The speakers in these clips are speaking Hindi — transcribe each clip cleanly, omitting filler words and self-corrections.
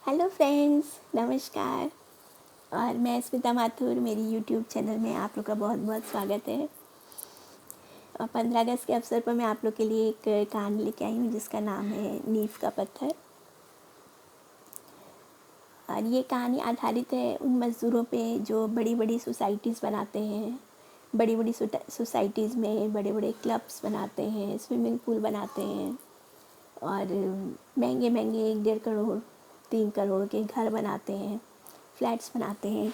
हेलो फ्रेंड्स, नमस्कार। और मैं स्मिता माथुर, मेरी यूट्यूब चैनल में आप लोग का बहुत बहुत स्वागत है। और 15 अगस्त के अवसर पर मैं आप लोग के लिए एक कहानी लेके आई हूँ जिसका नाम है नींव का पत्थर। और ये कहानी आधारित है उन मज़दूरों पे जो बड़ी बड़ी सोसाइटीज़ बनाते हैं। बड़ी बड़ी सोसाइटीज़ में बड़े बड़े क्लब्स बनाते हैं, स्विमिंग पूल बनाते हैं और महंगे महंगे 1-1.5 करोड़ 3 करोड़ के घर बनाते हैं, फ्लैट्स बनाते हैं।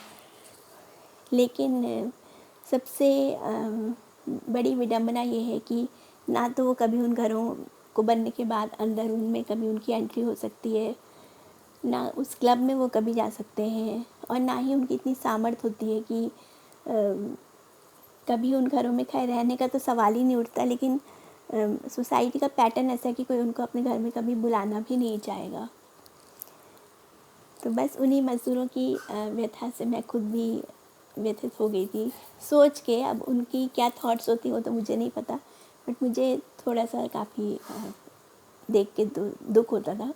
लेकिन सबसे बड़ी विडंबना ये है कि ना तो वो कभी उन घरों को बनने के बाद अंदर उनमें कभी उनकी एंट्री हो सकती है, ना उस क्लब में वो कभी जा सकते हैं, और ना ही उनकी इतनी सामर्थ्य होती है कि कभी उन घरों में खैर रहने का तो सवाल ही नहीं उठता। लेकिन सोसाइटी का पैटर्न ऐसा है कि कोई उनको अपने घर में कभी बुलाना भी नहीं चाहेगा। तो बस उन्हीं मज़दूरों की व्यथा से मैं खुद भी व्यथित हो गई थी सोच के। अब उनकी क्या थॉट्स होती वो तो मुझे नहीं पता, बट मुझे थोड़ा सा काफ़ी देख के दुख होता था,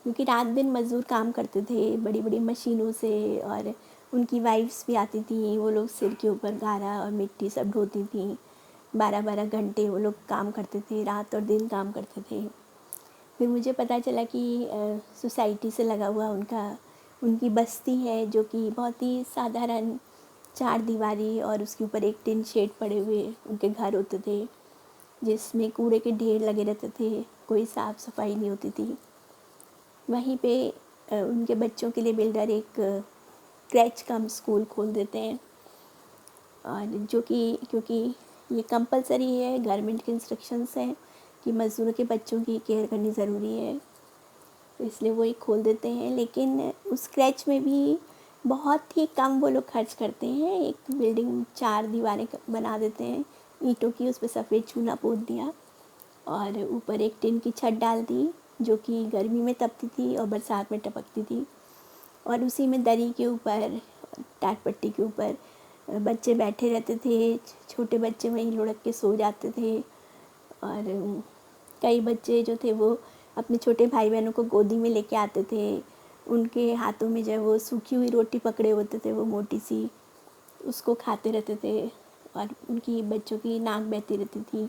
क्योंकि रात दिन मज़दूर काम करते थे बड़ी बड़ी मशीनों से, और उनकी वाइफ्स भी आती थी। वो लोग सिर के ऊपर गारा और मिट्टी सब ढोती थी। 12-12 घंटे वो लोग काम करते थे, रात और दिन काम करते थे। फिर मुझे पता चला कि सोसाइटी से लगा हुआ उनकी बस्ती है, जो कि बहुत ही साधारण 4 दीवारी और उसके ऊपर एक टिन शेड पड़े हुए उनके घर होते थे, जिसमें कूड़े के ढेर लगे रहते थे, कोई साफ़ सफाई नहीं होती थी। वहीं पे उनके बच्चों के लिए बिल्डर एक क्रैच कम स्कूल खोल देते हैं, और जो कि क्योंकि ये कंपलसरी है, गवर्नमेंट के इंस्ट्रक्शंस हैं कि मज़दूरों के बच्चों की केयर करनी ज़रूरी है, तो इसलिए वो एक खोल देते हैं। लेकिन उस क्रैच में भी बहुत ही कम वो लोग खर्च करते हैं। एक बिल्डिंग 4 दीवारें बना देते हैं ईंटों की, उस पर सफ़ेद चूना पोत दिया और ऊपर एक टिन की छत डाल दी, जो कि गर्मी में तपती थी और बरसात में टपकती थी। और उसी में दरी के ऊपर, टाट पट्टी के ऊपर बच्चे बैठे रहते थे। छोटे बच्चे वहीं लुढ़क के सो जाते थे, और कई बच्चे जो थे वो अपने छोटे भाई बहनों को गोदी में लेके आते थे। उनके हाथों में जो वो सूखी हुई रोटी पकड़े होते थे, वो मोटी सी, उसको खाते रहते थे, और उनकी बच्चों की नाक बहती रहती थी,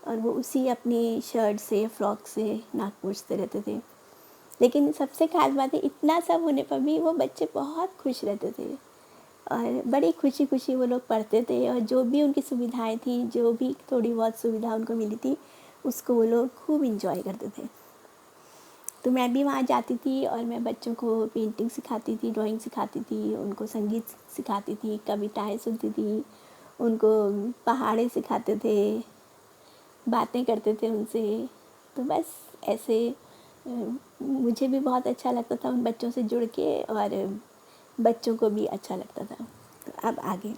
और वो उसी अपनी शर्ट से, फ्रॉक से नाक पोंछते रहते थे। लेकिन सबसे खास बात है, इतना सब होने पर भी वो बच्चे बहुत खुश रहते थे और बड़ी खुशी खुशी वो लोग पढ़ते थे, और जो भी उनकी सुविधाएं थी, जो भी थोड़ी बहुत सुविधा उनको मिली थी, उसको वो लोग खूब इंजॉय करते थे। तो मैं भी वहाँ जाती थी और मैं बच्चों को पेंटिंग सिखाती थी, ड्राइंग सिखाती थी, उनको संगीत सिखाती थी, कविताएं सुनती थी, उनको पहाड़े सिखाते थे, बातें करते थे उनसे। तो बस ऐसे मुझे भी बहुत अच्छा लगता था उन बच्चों से जुड़ के, और बच्चों को भी अच्छा लगता था। तो अब आगे।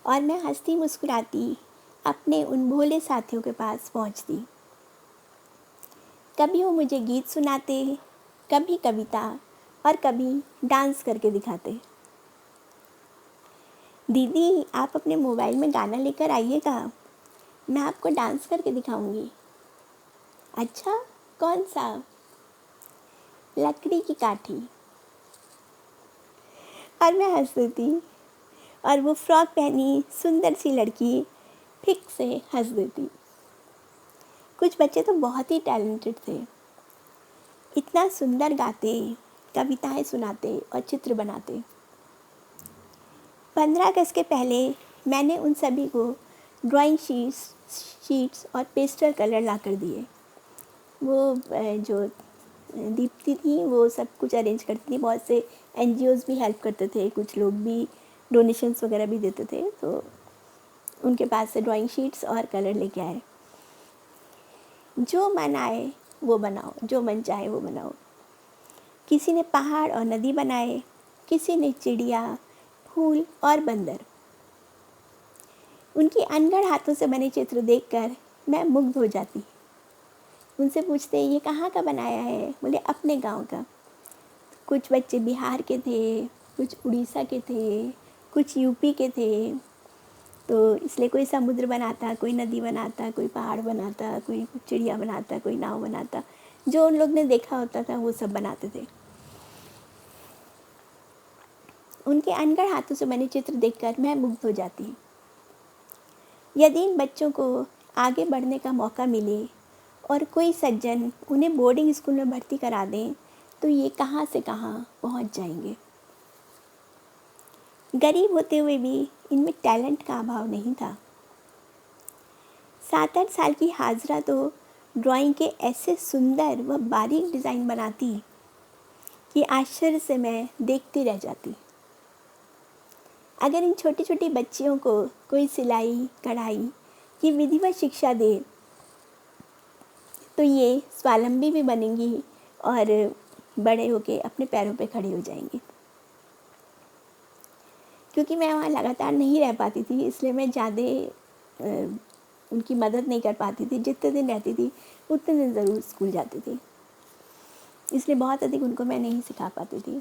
और मैं हंसती मुस्कुराती अपने उन भोले साथियों के पास पहुंचती। कभी वो मुझे गीत सुनाते, कभी कविता, और कभी डांस करके दिखाते। दीदी, आप अपने मोबाइल में गाना लेकर आइएगा, मैं आपको डांस करके दिखाऊंगी। अच्छा, कौन सा? लकड़ी की काठी। और मैं हंस देती, और वो फ्रॉक पहनी सुंदर सी लड़की फिक से हंस देती। कुछ बच्चे तो बहुत ही टैलेंटेड थे, इतना सुंदर गाते, कविताएं सुनाते और चित्र बनाते। 15 अगस्त के पहले मैंने उन सभी को ड्राइंग शीट्स और पेस्टल कलर ला कर दिए। वो जो दीप्ति थी वो सब कुछ अरेंज करती थी, बहुत से NGOs भी हेल्प करते थे, कुछ लोग भी डोनेशंस वगैरह भी देते थे, तो उनके पास से ड्राइंग शीट्स और कलर लेके आए। जो मन आए वो बनाओ, जो मन चाहे वो बनाओ। किसी ने पहाड़ और नदी बनाए, किसी ने चिड़िया, फूल और बंदर। उनकी अनगढ़ हाथों से बने चित्र देखकर मैं मुग्ध हो जाती। उनसे पूछते, ये कहाँ का बनाया है? बोले, अपने गांव का। कुछ बच्चे बिहार के थे, कुछ उड़ीसा के थे, कुछ यूपी के थे, तो इसलिए कोई समुद्र बनाता, कोई नदी बनाता, कोई पहाड़ बनाता, कोई चिड़िया बनाता, कोई नाव बनाता। जो उन लोग ने देखा होता था वो सब बनाते थे। उनके अनगढ़ हाथों से बने चित्र देखकर मैं मुग्ध हो जाती। यदि इन बच्चों को आगे बढ़ने का मौका मिले और कोई सज्जन उन्हें बोर्डिंग स्कूल में भर्ती करा दें तो ये कहाँ से कहाँ पहुँच जाएंगे। गरीब होते हुए भी इनमें टैलेंट का अभाव नहीं था। 7-8 साल की हाजरा तो ड्राइंग के ऐसे सुंदर व बारीक डिज़ाइन बनाती कि आश्चर्य से मैं देखती रह जाती। अगर इन छोटी छोटी बच्चियों को कोई सिलाई कढ़ाई की विधिवत शिक्षा दे तो ये स्वावलंबी भी बनेंगी और बड़े होके अपने पैरों पे खड़े हो जाएंगी। क्योंकि मैं वहाँ लगातार नहीं रह पाती थी, इसलिए मैं ज़्यादा उनकी मदद नहीं कर पाती थी। जितने दिन रहती थी उतने दिन ज़रूर स्कूल जाती थी, इसलिए बहुत अधिक उनको मैं नहीं सिखा पाती थी।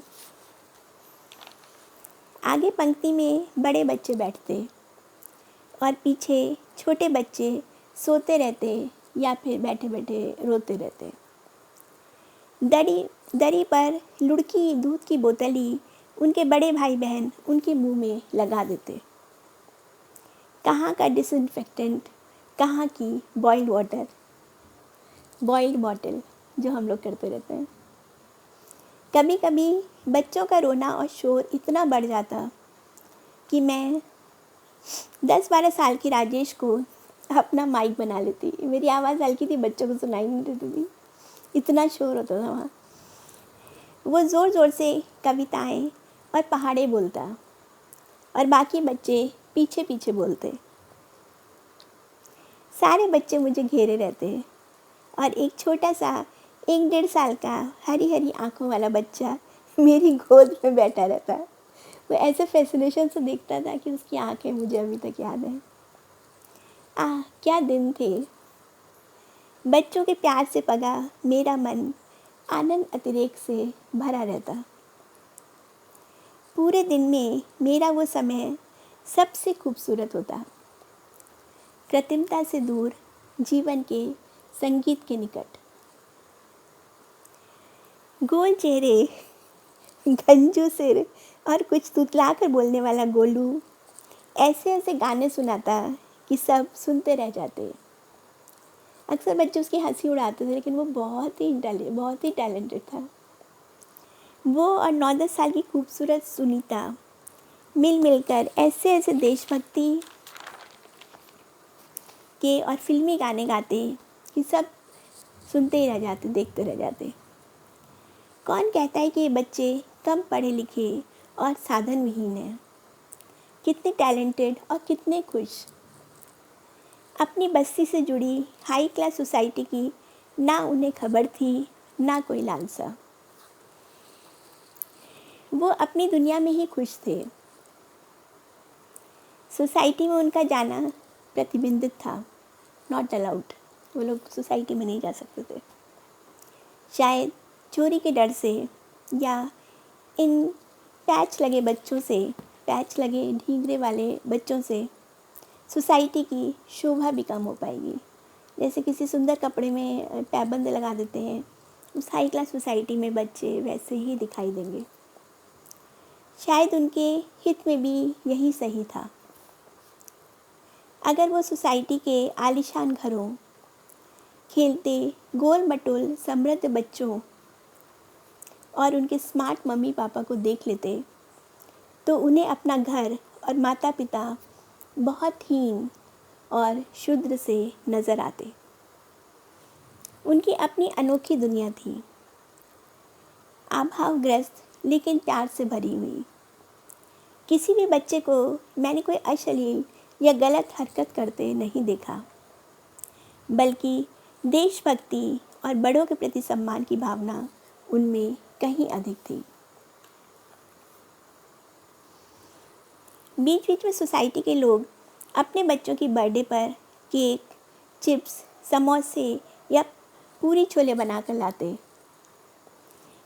आगे पंक्ति में बड़े बच्चे बैठते और पीछे छोटे बच्चे सोते रहते या फिर बैठे बैठे रोते रहते। दरी पर लुढ़की दूध की बोतल ही उनके बड़े भाई बहन उनके मुंह में लगा देते। कहाँ का डिसइंफेक्टेंट, कहाँ की बॉइल्ड बॉटल जो हम लोग करते रहते हैं। कभी कभी बच्चों का रोना और शोर इतना बढ़ जाता कि मैं 10-12 साल की राजेश को अपना माइक बना लेती। मेरी आवाज़ हल्की थी, बच्चों को सुनाई नहीं देती थी, इतना शोर होता था वहाँ। वो ज़ोर ज़ोर से कविताएं और पहाड़े बोलता और बाकी बच्चे पीछे पीछे बोलते। सारे बच्चे मुझे घेरे रहते और एक छोटा सा 1-1.5 साल का हरी हरी आँखों वाला बच्चा मेरी गोद में बैठा रहता। वो ऐसे फैसिनेशन से देखता था कि उसकी आँखें मुझे अभी तक याद हैं। क्या दिन थे। बच्चों के प्यार से पगा मेरा मन आनंद अतिरेक से भरा रहता। पूरे दिन में मेरा वो समय सबसे खूबसूरत होता, कृत्रिमता से दूर, जीवन के संगीत के निकट। गोल चेहरे, गंजू सिर और कुछ तुतला कर बोलने वाला गोलू ऐसे ऐसे गाने सुनाता कि सब सुनते रह जाते। अक्सर बच्चे उसकी हंसी उड़ाते थे, लेकिन वो बहुत ही टैलेंटेड था। वो और 9-10 साल की खूबसूरत सुनीता मिल मिलकर ऐसे ऐसे देशभक्ति के और फिल्मी गाने गाते कि सब सुनते ही रह जाते, देखते रह जाते। कौन कहता है कि ये बच्चे कम पढ़े लिखे और साधन विहीन हैं। कितने टैलेंटेड और कितने खुश। अपनी बस्ती से जुड़ी हाई क्लास सोसाइटी की ना उन्हें खबर थी, ना कोई लालसा। वो अपनी दुनिया में ही खुश थे। सोसाइटी में उनका जाना प्रतिबंधित था, नॉट अलाउड। वो लोग सोसाइटी में नहीं जा सकते थे। शायद चोरी के डर से या इन पैच लगे ढींगरे वाले बच्चों से सोसाइटी की शोभा भी कम हो पाएगी। जैसे किसी सुंदर कपड़े में पैबंद लगा देते हैं, उस हाई क्लास सोसाइटी में बच्चे वैसे ही दिखाई देंगे। शायद उनके हित में भी यही सही था। अगर वो सोसाइटी के आलीशान घरों, खेलते गोल मटोल समृद्ध बच्चों और उनके स्मार्ट मम्मी पापा को देख लेते तो उन्हें अपना घर और माता पिता बहुत हीन और क्षुद्र से नज़र आते। उनकी अपनी अनोखी दुनिया थी, अभावग्रस्त लेकिन प्यार से भरी हुई। किसी भी बच्चे को मैंने कोई अश्लील या गलत हरकत करते नहीं देखा, बल्कि देशभक्ति और बड़ों के प्रति सम्मान की भावना उनमें कहीं अधिक थी। बीच बीच में सोसाइटी के लोग अपने बच्चों की बर्थडे पर केक, चिप्स, समोसे या पूरी छोले बनाकर लाते।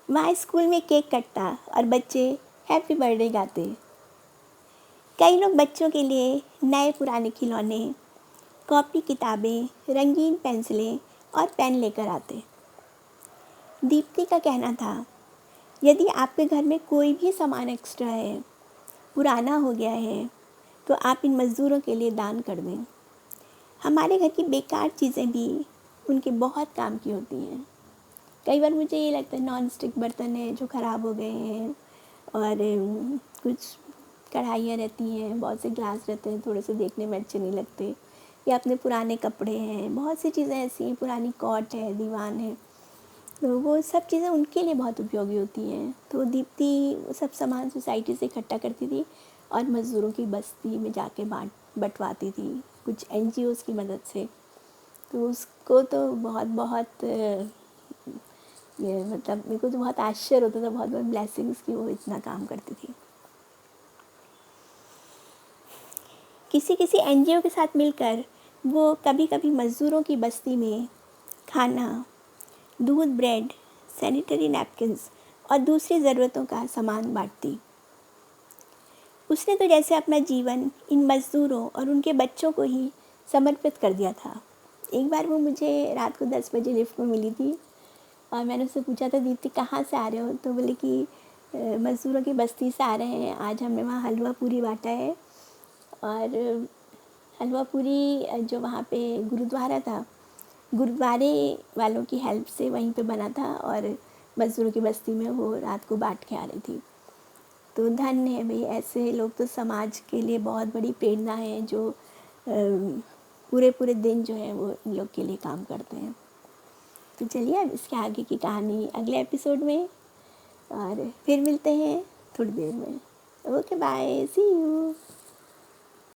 वहाँ स्कूल में केक कटता और बच्चे हैप्पी बर्थडे गाते। कई लोग बच्चों के लिए नए पुराने खिलौने, कॉपी किताबें, रंगीन पेंसिलें और पेन लेकर आते। दीप्ति का कहना था, यदि आपके घर में कोई भी सामान एक्स्ट्रा है, पुराना हो गया है, तो आप इन मज़दूरों के लिए दान कर दें। हमारे घर की बेकार चीज़ें भी उनके बहुत काम की होती हैं। कई बार मुझे ये लगता है नॉन स्टिक बर्तन है जो ख़राब हो गए हैं, और कुछ कढ़ाइयाँ रहती हैं, बहुत से ग्लास रहते हैं, थोड़े से देखने में अच्छे नहीं लगते, या अपने पुराने कपड़े हैं, बहुत सी चीज़ें ऐसी हैं, पुरानी कॉट है, दीवान है, तो वो सब चीज़ें उनके लिए बहुत उपयोगी होती हैं। तो दीप्ति सब सामान सोसाइटी से इकट्ठा करती थी और मज़दूरों की बस्ती में जाके बंटवाती थी, कुछ NGOs की मदद से। तो उसको तो बहुत बहुत मतलब मेरे को तो बहुत आश्चर्य होता था, बहुत बहुत ब्लेसिंग्स कि वो इतना काम करती थी। किसी किसी NGO के साथ मिलकर वो कभी कभी मज़दूरों की बस्ती में खाना, दूध, ब्रेड, सैनिटरी नैपकिन्स और दूसरी ज़रूरतों का सामान बांटती। उसने तो जैसे अपना जीवन इन मज़दूरों और उनके बच्चों को ही समर्पित कर दिया था। एक बार वो मुझे रात को 10 बजे लिफ्ट में मिली थी और मैंने उससे पूछा था, दीप्ति कहाँ से आ रहे हो? तो बोले कि मज़दूरों की बस्ती से आ रहे हैं, आज हमने वहाँ हलवा पूरी बांटा है। और हलवा पूरी जो वहाँ पे गुरुद्वारा था, गुरुद्वारे वालों की हेल्प से वहीं पे बना था, और मज़दूरों की बस्ती में वो रात को बांट के आ रही थी। तो धन्य है भाई, ऐसे लोग तो समाज के लिए बहुत बड़ी प्रेरणा है, जो पूरे पूरे दिन जो है वो इन लोग के लिए काम करते हैं। तो चलिए अब इसके आगे की कहानी अगले एपिसोड में, और फिर मिलते हैं थोड़ी देर में। Okay, bye, see you.